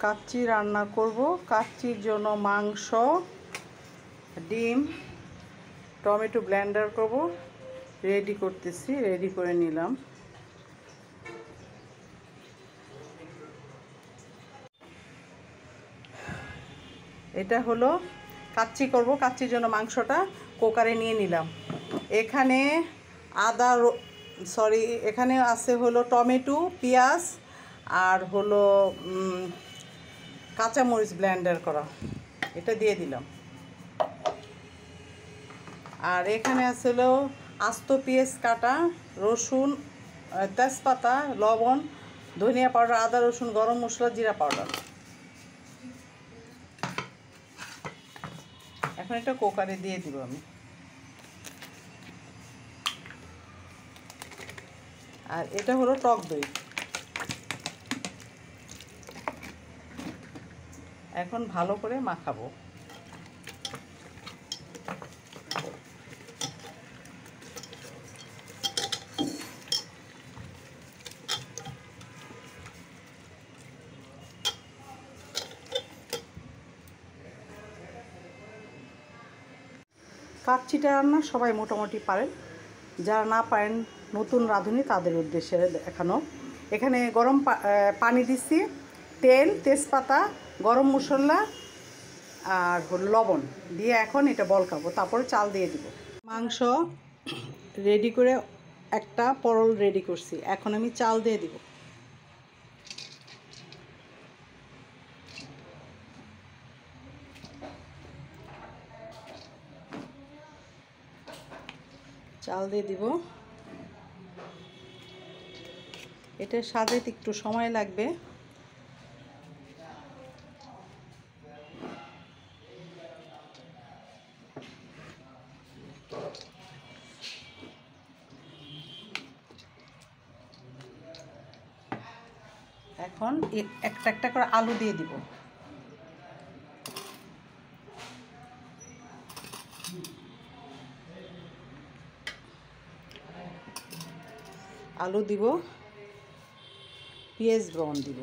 কাচ্চি রান্না করব। কাচ্চির জন্য মাংস, ডিম, টমেটো ব্লেন্ডার করব। রেডি করতেছি, রেডি করে নিলাম। এটা হলো কাচ্চি করব। কাচ্চির জন্য মাংসটা কুকারে নিয়ে নিলাম। এখানে এখানে আছে হলো টমেটো, পেঁয়াজ আর হলো কাঁচামরিচ ব্লেন্ডার করা, এটা দিয়ে দিলাম। আর এখানে আছে হলো আস্ত পেঁয়াজ কাটা, রসুন, তেজপাতা, লবণ, ধনিয়া পাউডার, আদা রসুন, গরম মশলা, জিরা পাউডার। এখন এটা কুকারে দিয়ে দিব আমি। আর এটা হলো টক দই। এখন ভালো করে মাখাবো। কাচ্চিটা রান্না সবাই মোটামুটি পারেন, যারা না পারেন নতুন রাঁধুনি তাদের উদ্দেশ্যে দেখানো। এখানে গরম পানি দিচ্ছি, তেল, তেজপাতা, গরম মশলা আর লবণ দিয়ে এখন এটা বলকাবো, তারপরে চাল দিয়ে দিব। মাংস রেডি করে একটা পরল রেডি করছি, এখন আমি চাল দিয়ে দিব। চাল দিয়ে দিব। এটা সাজাতে একটু সময় লাগবে। এখন একটা একটা করে আলু দিয়ে দিব। আলু দিব, পেঁয়াজ ব্রাউন দিব।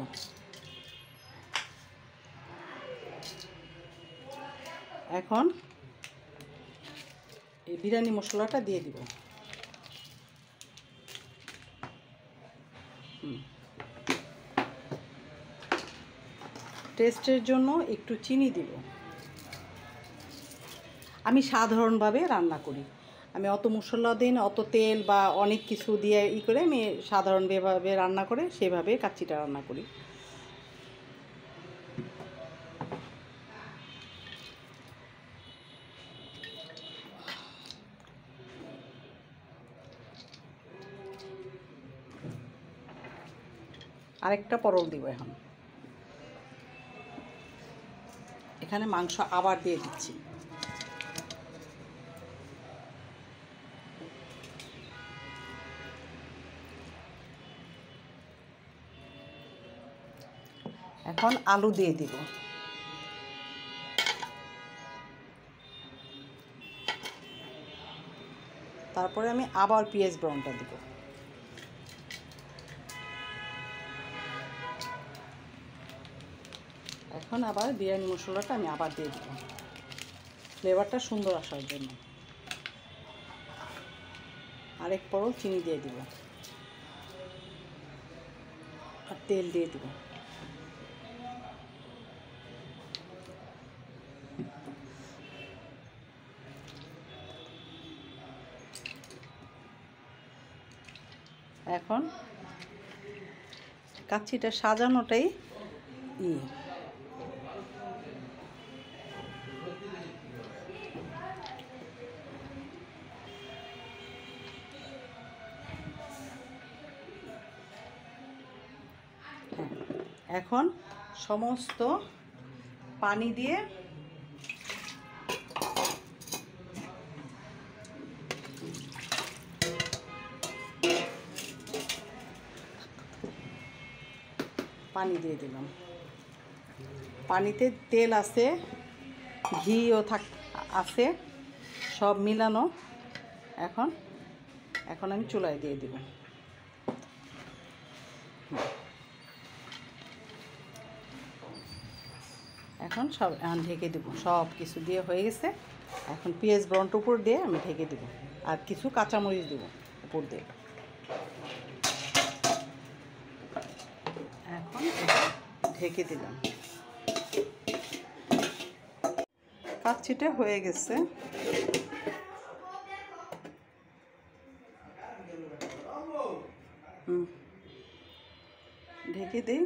এখন এই বিরিয়ানি মশলাটা দিয়ে দিব। টেস্টের জন্য একটু চিনি দিব। আমি সাধারণভাবে রান্না করি, আমি অত মশলা দিই না, অত তেল বা অনেক কিছু দিয়ে করে আমি সাধারণভাবে রান্না করে সেভাবে কাচ্চিটা রান্না করি। আরেকটা পরল দিব। এখন এখানে মাংস আবার দিয়ে দিচ্ছি। এখন আলু দিয়ে দিব। তারপরে আমি আবার পেঁয়াজ ব্রাউনটা দিব। এখন আবার বিরিয়ানি মশলাটা আমি আবার দিয়ে দিব, ফ্লেভারটা সুন্দর আসার জন্য। আরেক পরল চিনি দিয়ে দিব আর তেল দিয়ে দিব। এখন কাচ্চিটা সাজানোটাই এখন সমস্ত পানি দিয়ে দিলাম। পানিতে তেল আছে, ঘিও আছে, সব মিলানো। এখন আমি চুলায় দিয়ে দিব। এখন ঢেকে দেবো, সব কিছু দিয়ে হয়ে গেছে। এখন পেঁয়াজ ব্রাউনটা উপর দিয়ে আমি ঢেকে দেবো, আর কিছু কাঁচামরিচ দেবো উপর দিয়ে। এখন এটা ঢেকে দিলাম। কাচ্চিটা হয়ে গেছে। ঢেকে দিই।